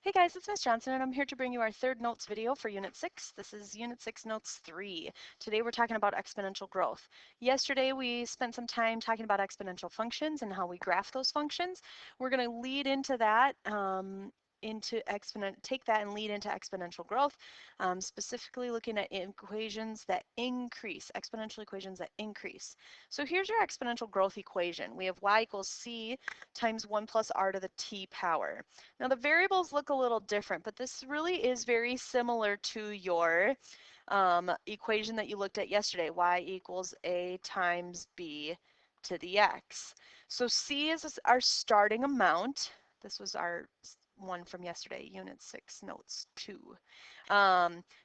Hey guys, it's Miss Johnson and I'm here to bring you our third notes video for Unit 6. This is Unit 6 Notes 3. Today we're talking about exponential growth. Yesterday we spent some time talking about exponential functions and how we graph those functions. We're going to lead into that, take that and lead into exponential growth, specifically looking at equations that increase, exponential equations that increase. So here's your exponential growth equation. We have y equals c times 1 plus r to the t power. Now the variables look a little different, but this really is very similar to your equation that you looked at yesterday, y equals a times b to the x. So c is our starting amount. This was our one from yesterday, Unit 6, Notes 2.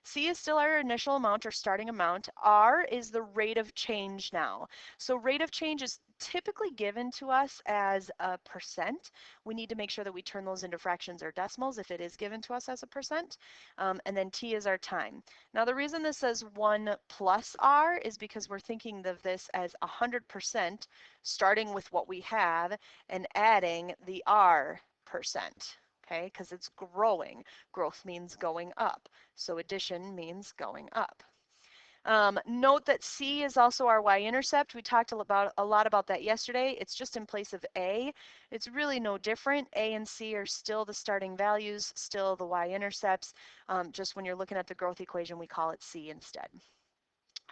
C is still our initial amount or starting amount. R is the rate of change now. So rate of change is typically given to us as a percent. We need to make sure that we turn those into fractions or decimals if it is given to us as a percent. And then T is our time. Now the reason this says 1 plus R is because we're thinking of this as 100% starting with what we have and adding the R percent. Okay, because it's growing. Growth means going up. So addition means going up. Note that C is also our y-intercept. We talked a lot about that yesterday. It's just in place of A. It's really no different. A and C are still the starting values, still the y-intercepts. Just when you're looking at the growth equation, we call it C instead.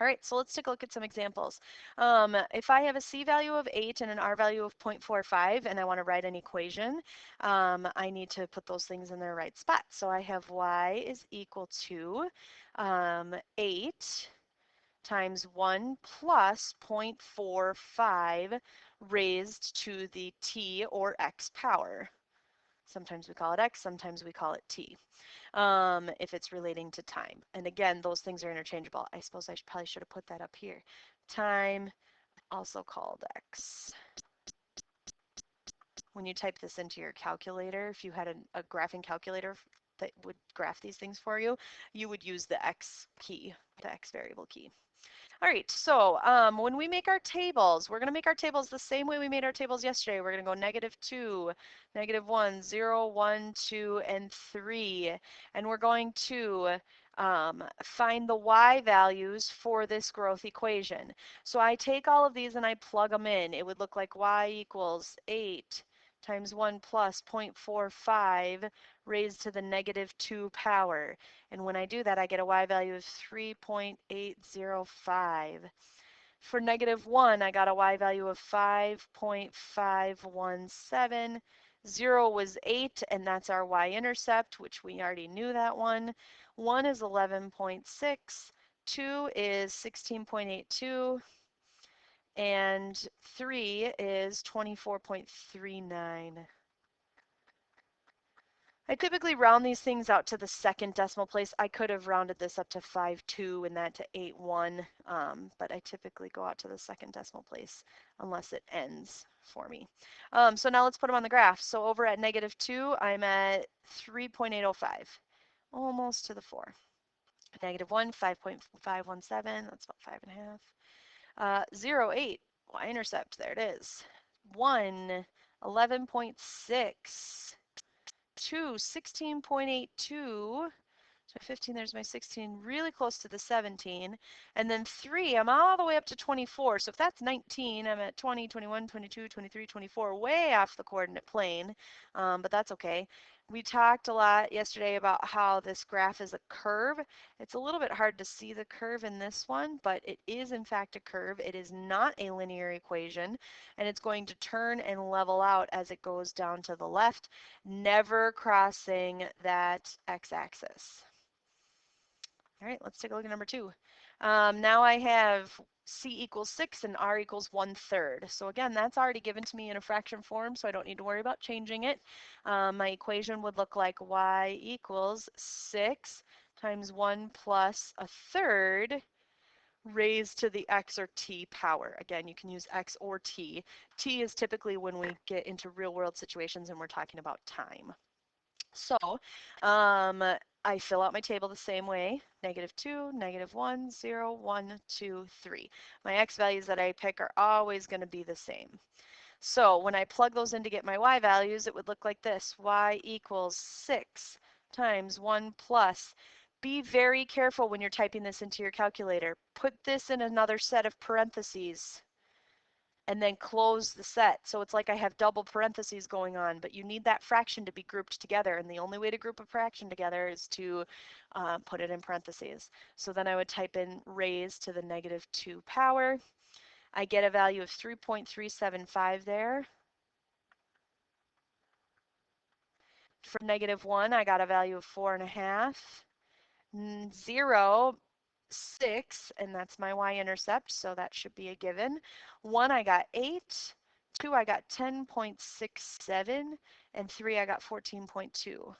All right, so let's take a look at some examples. If I have a C value of 8 and an R value of 0.45 and I want to write an equation, I need to put those things in their right spot. So I have y is equal to 8 times 1 plus 0.45 raised to the t or x power. Sometimes we call it x, sometimes we call it t, if it's relating to time. And again, those things are interchangeable. I suppose I probably should have put that up here. Time, also called x. When you type this into your calculator, if you had a graphing calculator that would graph these things for you, you would use the x key, the x variable key. All right, so when we make our tables, we're going to make our tables the same way we made our tables yesterday. We're going to go -2, -1, 0, 1, 2, and 3. And we're going to find the y values for this growth equation. So I take all of these and I plug them in. It would look like y equals 8 times 1 plus 0.45 raised to the -2 power. And when I do that, I get a y value of 3.805. For -1, I got a y value of 5.517. 0 was 8, and that's our y-intercept, which we already knew that one. 1 is 11.6. 2 is 16.82. And 3 is 24.39. I typically round these things out to the second decimal place. I could have rounded this up to 5.2 and that to 8.1, but I typically go out to the second decimal place unless it ends for me. So now let's put them on the graph. So over at -2, I'm at 3.805, almost to the 4. -1, 5.517, that's about 5.5. 0, 8, y-intercept, there it is. 1, 11.6. 2, 16.82. So 15, there's my 16, really close to the 17. And then 3, I'm all the way up to 24. So if that's 19, I'm at 20, 21, 22, 23, 24, way off the coordinate plane, but that's okay. We talked a lot yesterday about how this graph is a curve. It's a little bit hard to see the curve in this one, but it is in fact a curve. It is not a linear equation, and it's going to turn and level out as it goes down to the left, never crossing that x-axis. All right, let's take a look at number 2. Now I have c equals 6 and r equals 1/3. So again, that's already given to me in a fraction form, so I don't need to worry about changing it. My equation would look like y equals 6 times 1 plus 1/3 raised to the x or t power. Again, you can use x or t. T is typically when we get into real world situations and we're talking about time. So I fill out my table the same way, -2, -1, 0, 1, 2, 3. My x values that I pick are always going to be the same. So when I plug those in to get my y values, it would look like this. Y equals 6 times 1 plus. Be very careful when you're typing this into your calculator. Put this in another set of parentheses and then close the set. So it's like I have double parentheses going on, but you need that fraction to be grouped together. And the only way to group a fraction together is to put it in parentheses. So then I would type in raised to the negative 2 power. I get a value of 3.375 there. For negative 1, I got a value of 4.5. 0, 6, and that's my y-intercept, so that should be a given. 1, I got 8. 2, I got 10.67, and 3, I got 14.2.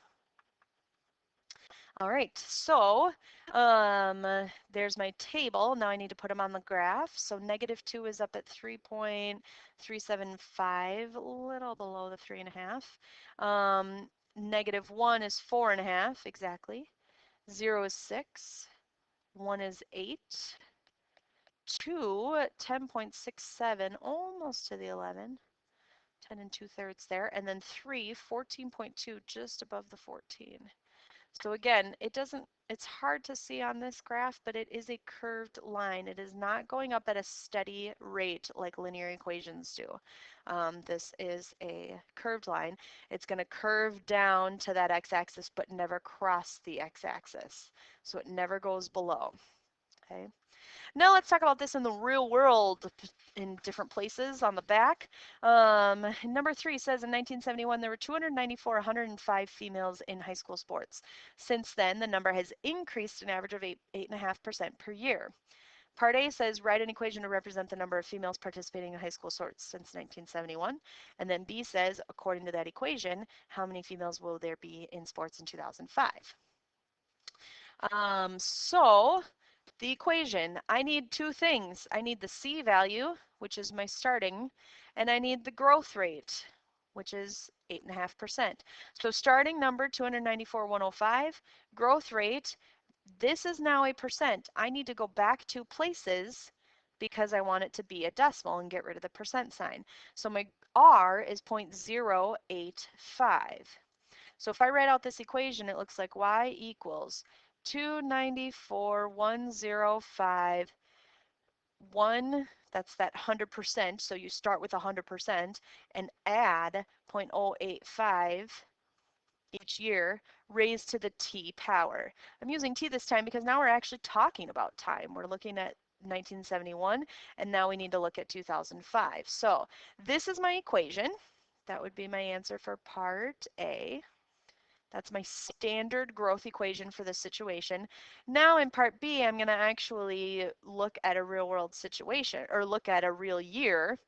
All right, so there's my table. Now I need to put them on the graph. So negative 2 is up at 3.375, a little below the 3.5. Negative 1 is 4.5, exactly. 0 is 6. 1 is 8. 2, 10.67, almost to the 11. 10 and 2/3 there. And then 3, 14.2, just above the 14. So again, it's hard to see on this graph, but it is a curved line. It is not going up at a steady rate like linear equations do. This is a curved line. It's going to curve down to that x-axis, but never cross the x-axis. So it never goes below. Okay. Now let's talk about this in the real world in different places on the back. Number 3 says in 1971 there were 294, 105 females in high school sports. Since then, the number has increased an average of 8.5% per year. Part A says write an equation to represent the number of females participating in high school sports since 1971. And then B says, according to that equation, how many females will there be in sports in 2005? So the equation, I need two things. I need the C value, which is my starting, and I need the growth rate, which is 8.5%. So starting number 294,105, growth rate, this is now a percent. I need to go back two places because I want it to be a decimal and get rid of the percent sign. So my R is 0.085. So if I write out this equation, it looks like y equals 294,105, 1, that's that 100%, so you start with 100% and add 0.085 each year raised to the t power. I'm using t this time because now we're actually talking about time. We're looking at 1971 and now we need to look at 2005. So this is my equation. That would be my answer for part A. That's my standard growth equation for this situation. Now in part B, I'm going to actually look at a real world situation or look at a real year.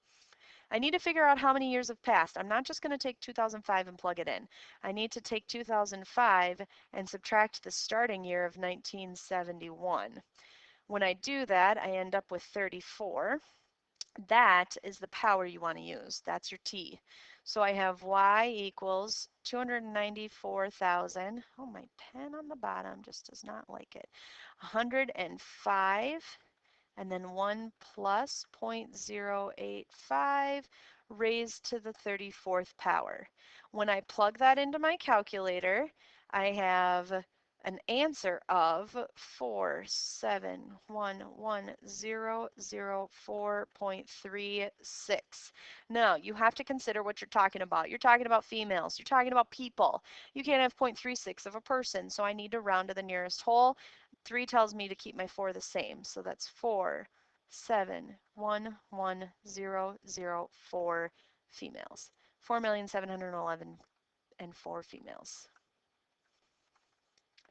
I need to figure out how many years have passed. I'm not just going to take 2005 and plug it in. I need to take 2005 and subtract the starting year of 1971. When I do that, I end up with 34. That is the power you want to use. That's your T. So I have y equals 294,000. Oh, my pen on the bottom just does not like it. 105, and then 1 plus 0.085 raised to the 34th power. When I plug that into my calculator, I have an answer of 4711004.36. Now, you have to consider what you're talking about. You're talking about females. You're talking about people. You can't have 0.36 of a person, so I need to round to the nearest whole. 3 tells me to keep my 4 the same, so that's 4711004 females. 4,711,004 females.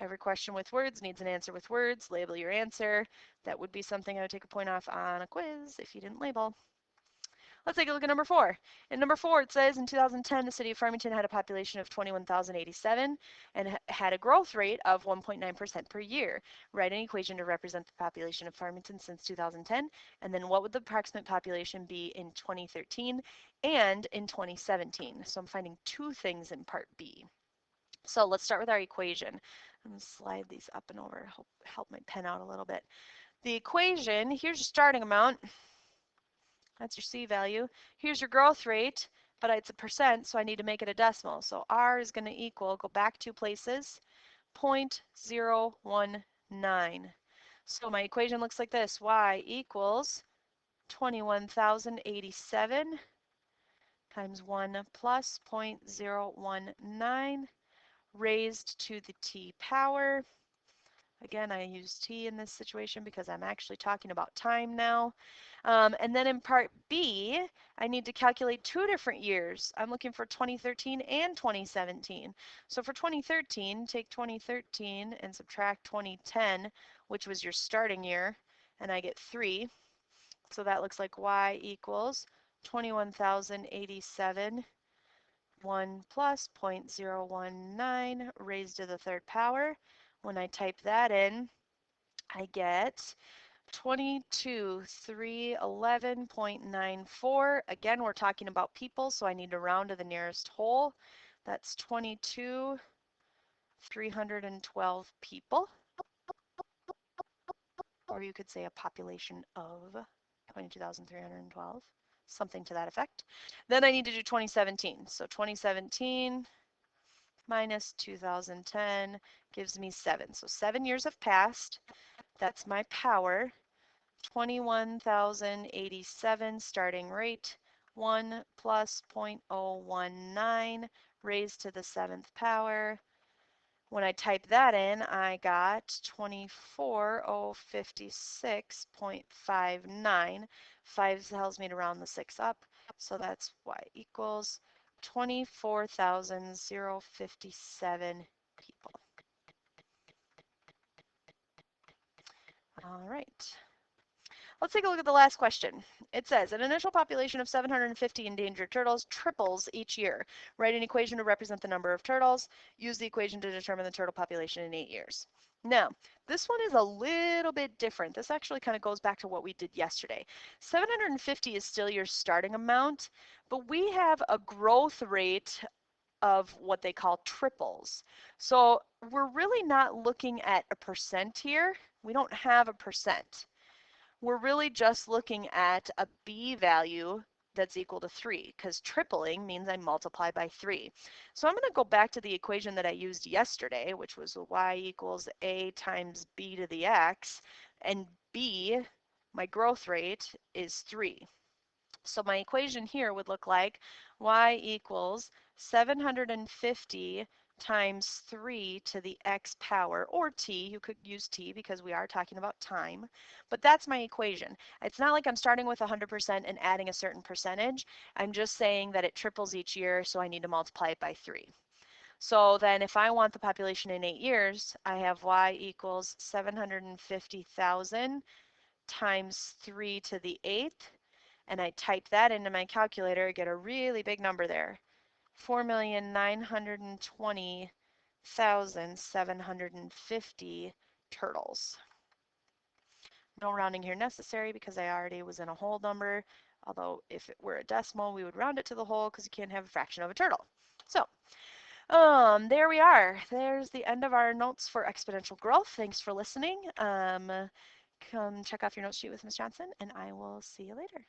Every question with words needs an answer with words. Label your answer. That would be something I would take a point off on a quiz if you didn't label. Let's take a look at number 4. In number 4, it says in 2010, the city of Farmington had a population of 21,087 and had a growth rate of 1.9% per year. Write an equation to represent the population of Farmington since 2010, and then what would the approximate population be in 2013 and in 2017? So I'm finding two things in part B. So let's start with our equation. I'm going to slide these up and over, help my pen out a little bit. The equation, here's your starting amount. That's your C value. Here's your growth rate, but it's a percent, so I need to make it a decimal. So R is going to equal, go back 2 places, 0.019. So my equation looks like this. Y equals 21,087 times 1 plus 0.019 raised to the t power. Again, I use t in this situation because I'm actually talking about time now. And then in part B, I need to calculate 2 different years. I'm looking for 2013 and 2017. So for 2013, take 2013 and subtract 2010, which was your starting year, and I get 3. So that looks like y equals 21,087, 1 plus 0.019 raised to the 3rd power. When I type that in, I get 22,311.94. Again, we're talking about people, so I need to round to the nearest whole. That's 22,312 people, or you could say a population of 22,312, something to that effect. Then I need to do 2017. So 2017 minus 2010 gives me 7. So 7 years have passed. That's my power. 21,087 starting rate, 1 plus 0.019 raised to the 7th power. When I type that in, I got 24,056.59. 5 tells me to round the 6 up, so that's y equals 24,057 people. All right. Let's take a look at the last question. It says, an initial population of 750 endangered turtles triples each year. Write an equation to represent the number of turtles. Use the equation to determine the turtle population in 8 years. Now, this one is a little bit different. This actually kind of goes back to what we did yesterday. 750 is still your starting amount, but we have a growth rate of what they call triples. So we're really not looking at a percent here. We don't have a percent. We're really just looking at a b value that's equal to 3, because tripling means I multiply by 3. So I'm going to go back to the equation that I used yesterday, which was y equals a times b to the x, and b, my growth rate, is 3. So my equation here would look like y equals 750 times 3 to the x power, or t. You could use t because we are talking about time, but that's my equation. It's not like I'm starting with 100% and adding a certain percentage. I'm just saying that it triples each year, so I need to multiply it by 3. So then if I want the population in 8 years, I have y equals 750,000 times 3 to the 8th, and I type that into my calculator, I get a really big number there. 4,920,750 turtles. No rounding here necessary because I already was in a whole number, although if it were a decimal, we would round it to the whole because you can't have a fraction of a turtle. So there we are. There's the end of our notes for exponential growth. Thanks for listening. Come check off your note sheet with Ms. Johnson, and I will see you later.